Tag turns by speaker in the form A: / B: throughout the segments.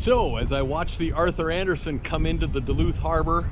A: So as I watched the Arthur Anderson come into the Duluth Harbor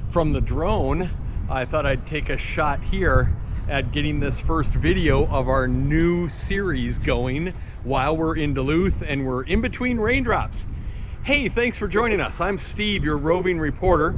A: from the drone, I thought I'd take a shot here at getting this first video of our new series going while we're in Duluth and we're in between raindrops. Hey, thanks for joining us. I'm Steve, your roving reporter.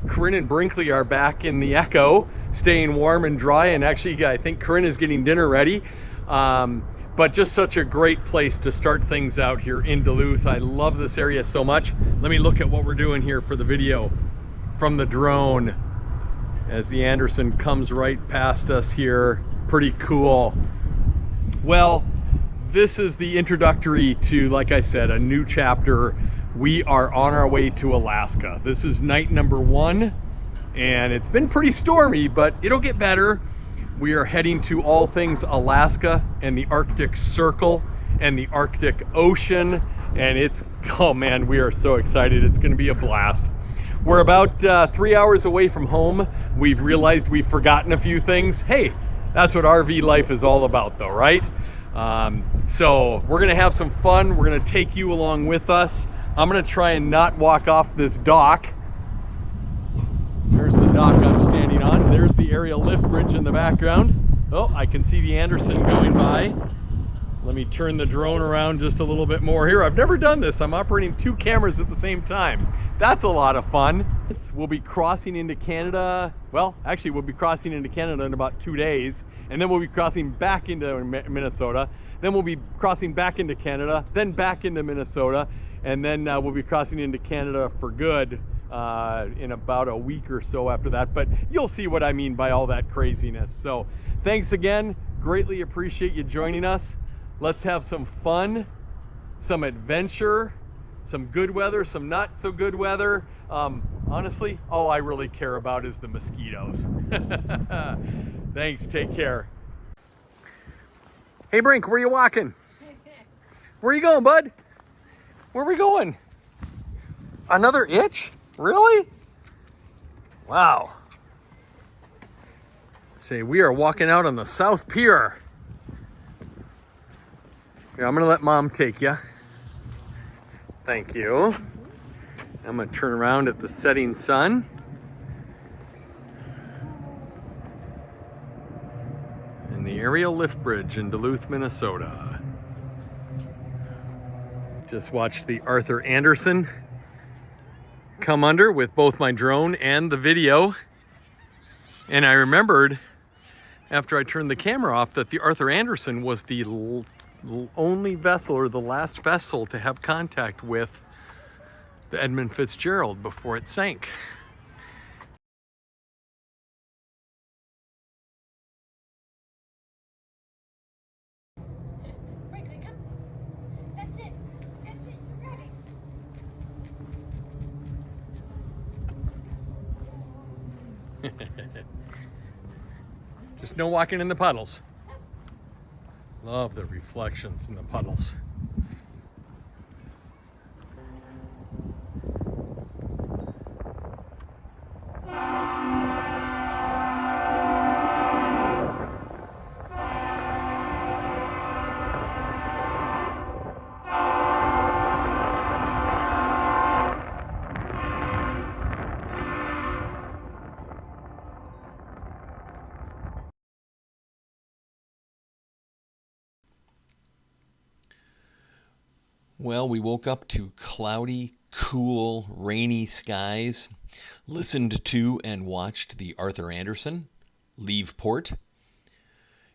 A: Corinne and Brinkley are back in the EKKO, staying warm and dry, and actually I think Corinne is getting dinner ready. But just such a great place to start things out here in Duluth. I love this area so much. Let me look at what we're doing here for the video from the drone as the Anderson comes right past us here. Pretty cool. Well, this is the introductory to, like I said, a new chapter. We are on our way to Alaska. This is night number 1, and it's been pretty stormy, but it'll get better. We are heading to all things Alaska and the Arctic Circle and the Arctic Ocean, and it's, oh man, we are so excited. It's going to be a blast. We're about 3 hours away from home. We've realized we've forgotten a few things. Hey, that's what RV life is all about though, right? So we're going to have some fun. We're going to take you along with us. I'm going to try and not walk off this dock. There's the dock I'm standing on. There's the aerial lift bridge in the background. Oh, I can see the Anderson going by. Let me turn the drone around just a little bit more here. I've never done this. I'm operating 2 cameras at the same time. That's a lot of fun. We'll be crossing into Canada. Well, actually, we'll be crossing into Canada in about 2 days, and then we'll be crossing back into Minnesota. Then we'll be crossing back into Canada, then back into Minnesota, and then we'll be crossing into Canada for good in about a week or so after that. But you'll see what I mean by all that craziness. So thanks again. Greatly appreciate you joining us. Let's have some fun, some adventure, some good weather, some not so good weather. Honestly, all I really care about is the mosquitoes. Thanks, take care. Hey Brink, where are you walking? Where are you going, bud? Where are we going? Another itch? Really? Wow. Say, we are walking out on the South Pier. Here, I'm gonna let Mom take you. Thank you. I'm gonna turn around at the setting sun. And the aerial lift bridge in Duluth, Minnesota. Just watched the Arthur Anderson come under with both my drone and the video. And I remembered after I turned the camera off that the Arthur Anderson was the only vessel, or the last vessel, to have contact with the Edmund Fitzgerald before it sank.
B: Brinkley, come. That's it. That's it. You got it.
A: Just no walking in the puddles. Love the reflections in the puddles. Well, we woke up to cloudy, cool, rainy skies, listened to and watched the Arthur Anderson leave port.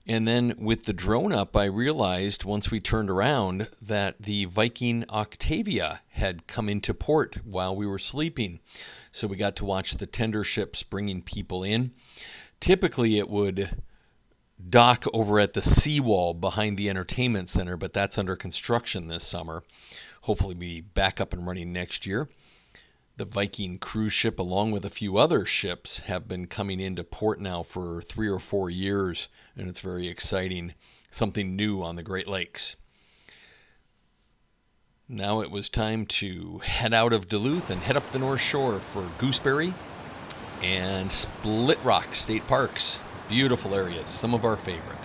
A: And then with the drone up, I realized once we turned around that the Viking Octavia had come into port while we were sleeping. So we got to watch the tender ships bringing people in. Typically it would dock over at the seawall behind the entertainment center, but that's under construction this summer. Hopefully be back up and running next year. The Viking cruise ship, along with a few other ships, have been coming into port now for 3 or 4 years, and it's very exciting. Something new on the Great Lakes. Now it was time to head out of Duluth and head up the North Shore for Gooseberry and Split Rock State Parks. Beautiful areas, some of our favorite.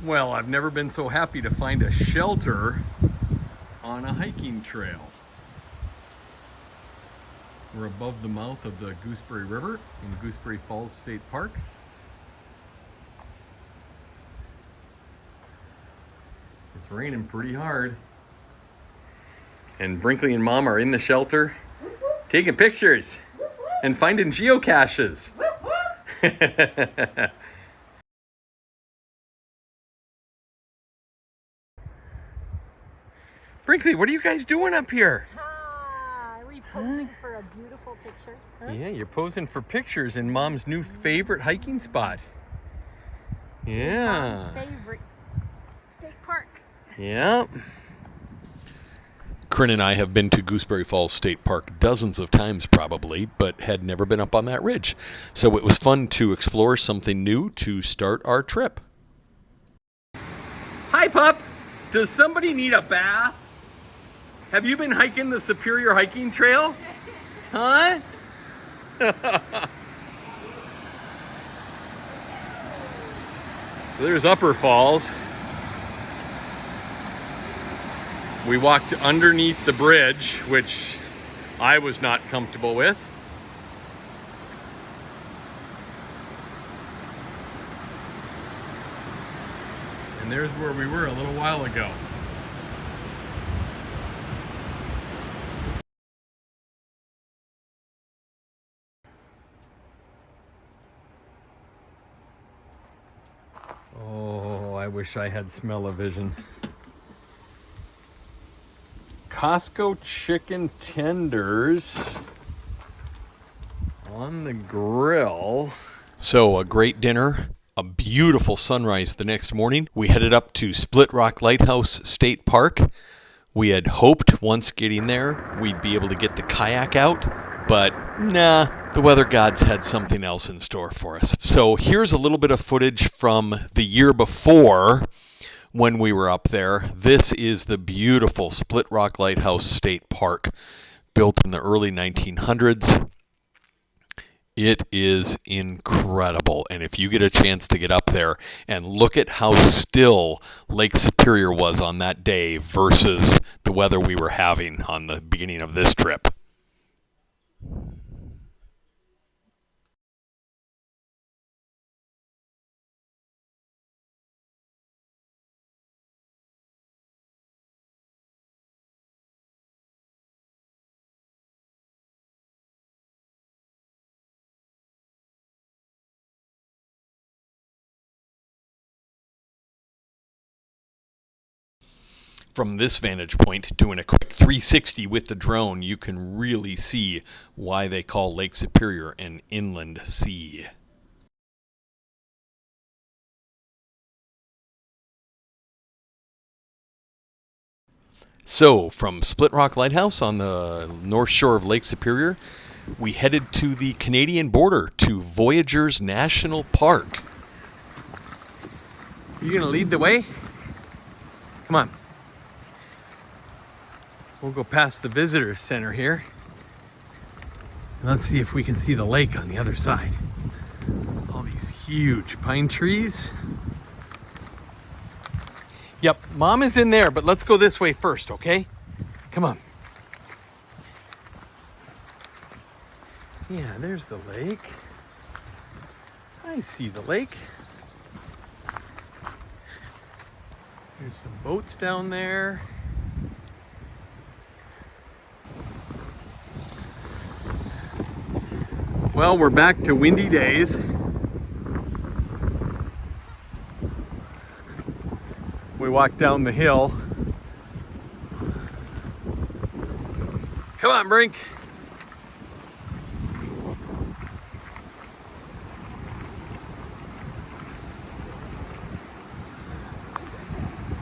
A: Well, I've never been so happy to find a shelter on a hiking trail. We're above the mouth of the Gooseberry River in Gooseberry Falls State Park. It's raining pretty hard. And Brinkley and Mom are in the shelter taking pictures and finding geocaches. Brinkley, what are you guys doing up here?
B: Are we posing for a beautiful picture? Huh?
A: Yeah, you're posing for pictures in Mom's new favorite hiking spot. Yeah.
B: Mom's favorite state park.
A: Yeah. Corinne and I have been to Gooseberry Falls State Park dozens of times probably, but had never been up on that ridge. So it was fun to explore something new to start our trip. Hi, pup. Does somebody need a bath? Have you been hiking the Superior Hiking Trail? Huh? So there's Upper Falls. We walked underneath the bridge, which I was not comfortable with. And there's where we were a little while ago. Oh, I wish I had smell-o-vision. Costco chicken tenders on the grill. So a great dinner, a beautiful sunrise the next morning. We headed up to Split Rock Lighthouse State Park. We had hoped once getting there we'd be able to get the kayak out, but nah, the weather gods had something else in store for us. So here's a little bit of footage from the year before when we were up there. This is the beautiful Split Rock Lighthouse State Park, built in the early 1900s. It is incredible, and if you get a chance to get up there and look at how still Lake Superior was on that day versus the weather we were having on the beginning of this trip. From this vantage point, doing a quick 360 with the drone, you can really see why they call Lake Superior an inland sea. So, from Split Rock Lighthouse on the north shore of Lake Superior, we headed to the Canadian border to Voyageurs National Park. You gonna lead the way? Come on. We'll go past the visitor center here. Let's see if we can see the lake on the other side. All these huge pine trees. Yep, Mom is in there, but let's go this way first, okay? Come on. Yeah, there's the lake. I see the lake. There's some boats down there. Well, we're back to windy days. We walked down the hill. Come on, Brink.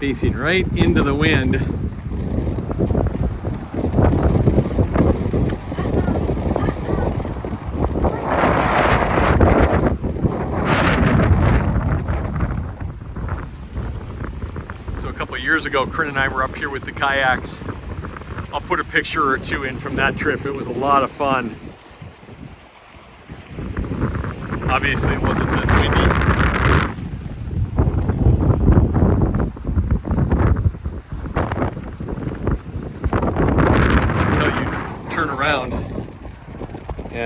A: Facing right into the wind. Years ago, Corinne and I were up here with the kayaks. I'll put a picture or two in from that trip. It was a lot of fun. Obviously, it wasn't this windy.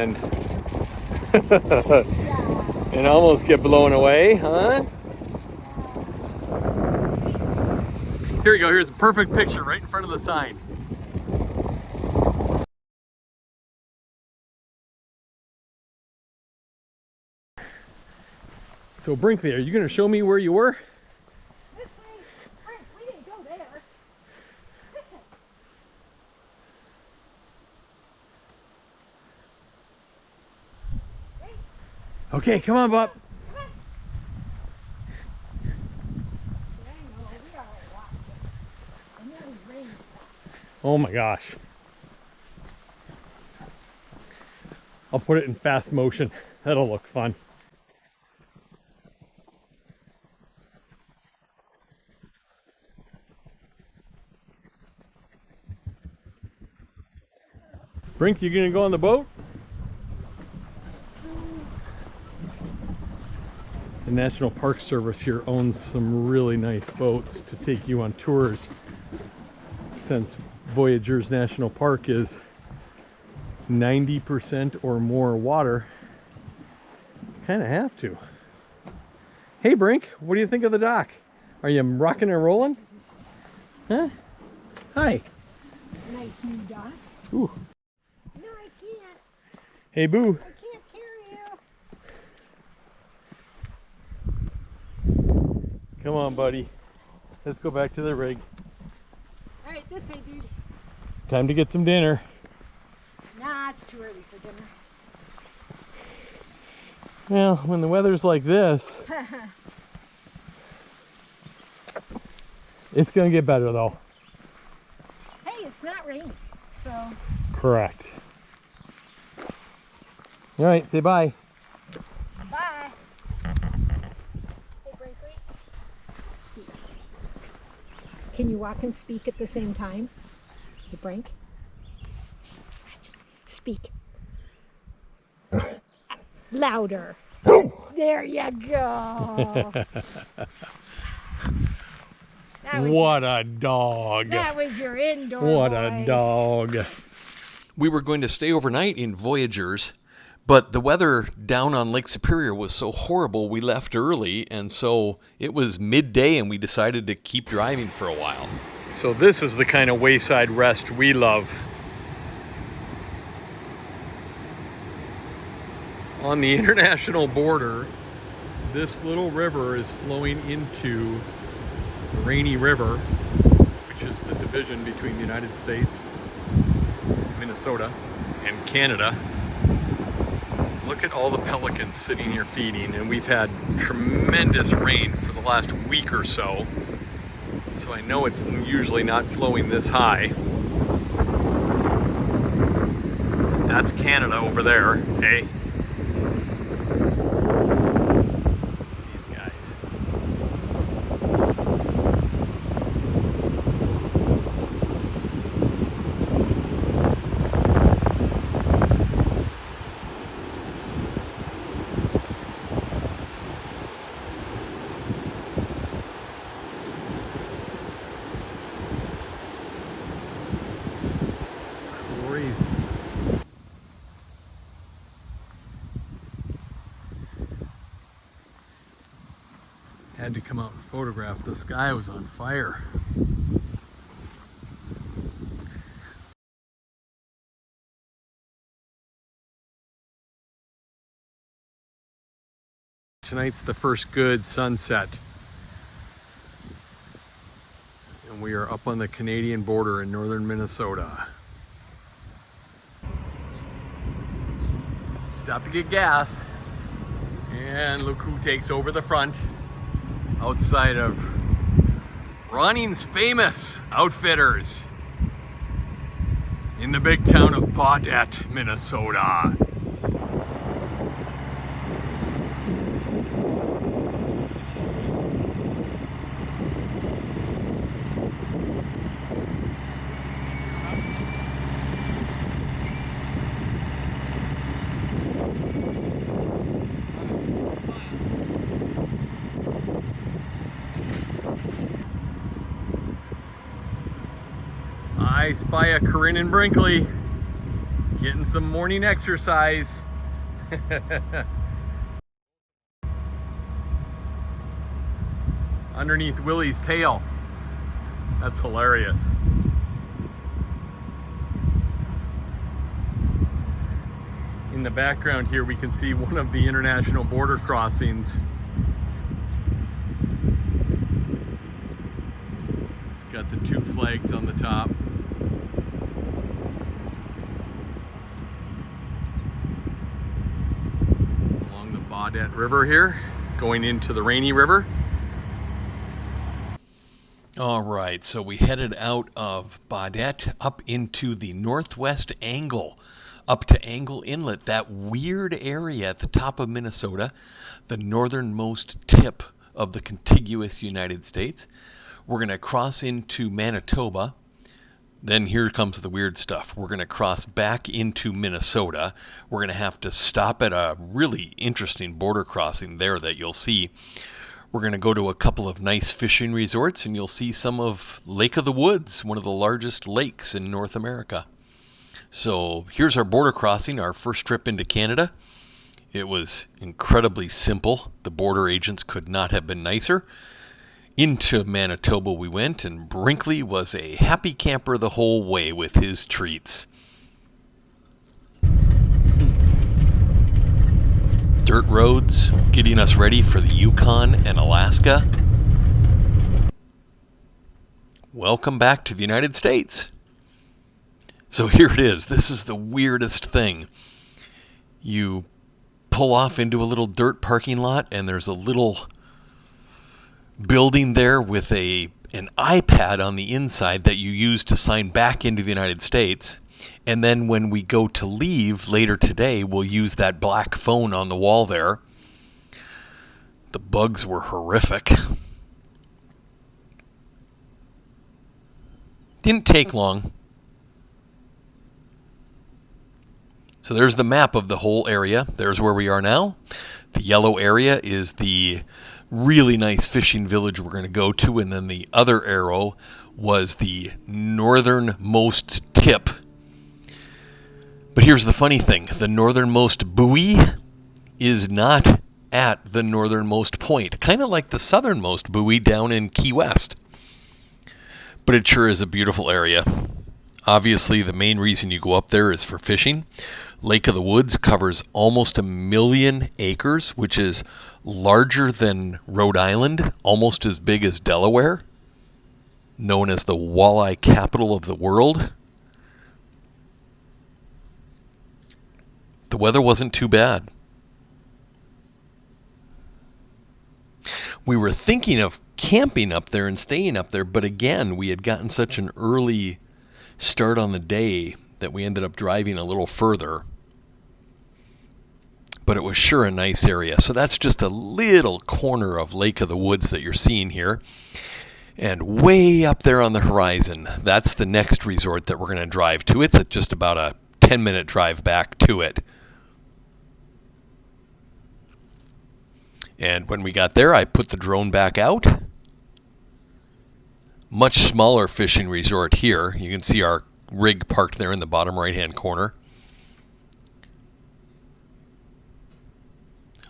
A: and and almost get blown away, huh? Here we go. Here's a perfect picture right in front of the sign. So Brinkley, are you going to show me where you were?
B: This way. Brent, we didn't go there. This way. Wait.
A: Okay, come on, Bob.
B: Come on. Dang, no, we got a lot. And then it rained.
A: Oh my gosh. I'll put it in fast motion. That'll look fun. Brink, you gonna go on the boat? The National Park Service here owns some really nice boats to take you on tours. Since Voyageurs National Park is 90% or more water, you kind of have to. Hey Brink, what do you think of the dock? Are you rocking and rolling? Huh? Hi.
B: Nice new dock.
A: Ooh.
B: No, I can't.
A: Hey Boo.
B: I can't carry you.
A: Come on, buddy. Let's go back to the rig.
B: All right, this way, dude.
A: Time to get some dinner.
B: Nah, it's too early for dinner.
A: Well, when the weather's like this, it's gonna get better though.
B: Hey, it's not raining, so.
A: Correct. All right, say bye.
B: Bye. Hey, Brinkley. Speak. Can you walk and speak at the same time? Hey, Brink. Speak. Louder. There you go.
A: What a dog.
B: That was your indoor
A: What
B: voice.
A: a dog.
C: We were going to stay overnight in Voyageurs, but the weather down on Lake Superior was so horrible we left early, and so it was midday and we decided to keep driving for a while.
A: So this is the kind of wayside rest we love. On the international border, this little river is flowing into the Rainy River, which is the division between the United States, Minnesota, and Canada. Look at all the pelicans sitting here feeding, and we've had tremendous rain for the last week or so. So I know it's usually not flowing this high. That's Canada over there, okay? These guys. Crazy. Had to come out and photograph. The sky was on fire. Tonight's the first good sunset. And we are up on the Canadian border in northern Minnesota. Stop to get gas. And look who takes over the front. Outside of running's famous Outfitters in the big town of Baudette, Minnesota. I spy a Corinne and Brinkley Getting some morning exercise. Underneath Willie's tail. That's hilarious. In the background here, we can see one of the international border crossings. It's got the two flags on the top. Along the Baudette River here, going into the Rainy River.
C: All right, so we headed out of Baudette up into the northwest angle, up to Angle Inlet, that weird area at the top of Minnesota, the northernmost tip of the contiguous United States. We're going to cross into Manitoba. Then here comes the weird stuff. We're going to cross back into Minnesota. We're going to have to stop at a really interesting border crossing there that you'll see. We're going to go to a couple of nice fishing resorts, and you'll see some of Lake of the Woods, one of the largest lakes in North America. So here's our border crossing, our first trip into Canada. It was incredibly simple. The border agents could not have been nicer. Into Manitoba we went, and Brinkley was a happy camper the whole way with his treats. Dirt roads, getting us ready for the Yukon and Alaska. Welcome back to the United States. So here it is. This is the weirdest thing. You pull off into a little dirt parking lot, and there's a little building there with an iPad on the inside that you use to sign back into the United States. And then when we go to leave later today, we'll use that black phone on the wall there. The bugs were horrific. Didn't take long. So there's the map of the whole area. There's where we are now. The yellow area is the really nice fishing village we're going to go to, and then the other arrow was the northernmost tip. But here's the funny thing. The northernmost buoy is not at the northernmost point, kind of like the southernmost buoy down in Key West. But it sure is a beautiful area. Obviously, the main reason you go up there is for fishing. Lake of the Woods covers almost 1 million acres, which is larger than Rhode Island, almost as big as Delaware, known as the walleye capital of the world. The weather wasn't too bad. We were thinking of camping up there and staying up there, but again, we had gotten such an early start on the day that we ended up driving a little further. But it was sure a nice area. So that's just a little corner of Lake of the Woods that you're seeing here. And way up there on the horizon, that's the next resort that we're going to drive to. It's just about a 10-minute drive back to it. And when we got there, I put the drone back out. Much smaller fishing resort here. You can see our rig parked there in the bottom right-hand corner.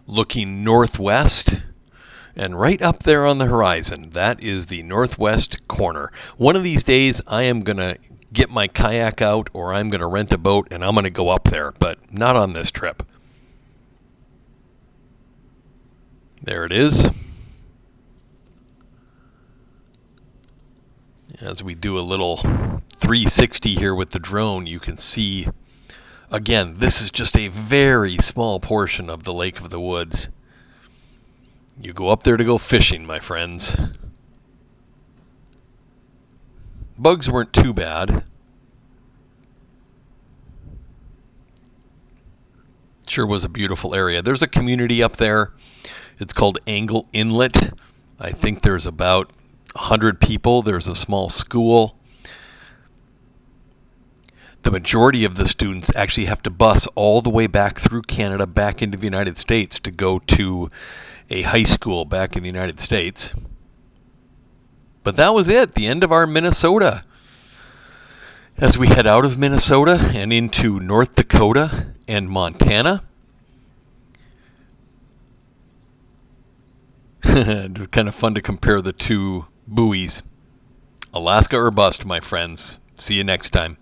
C: Looking northwest, and right up there on the horizon, that is the northwest corner. One of these days, I am going to get my kayak out, or I'm going to rent a boat, and I'm going to go up there, but not on this trip. There it is. As we do a little 360 here with the drone, you can see, again, this is just a very small portion of the Lake of the Woods. You go up there to go fishing, my friends. Bugs weren't too bad. Sure was a beautiful area. There's a community up there. It's called Angle Inlet. I think there's about 100 people. There's a small school. The majority of the students actually have to bus all the way back through Canada, back into the United States to go to a high school back in the United States. But that was it, the end of our Minnesota. As we head out of Minnesota and into North Dakota and Montana, kind of fun to compare the two buoys. Alaska or bust, my friends. See you next time.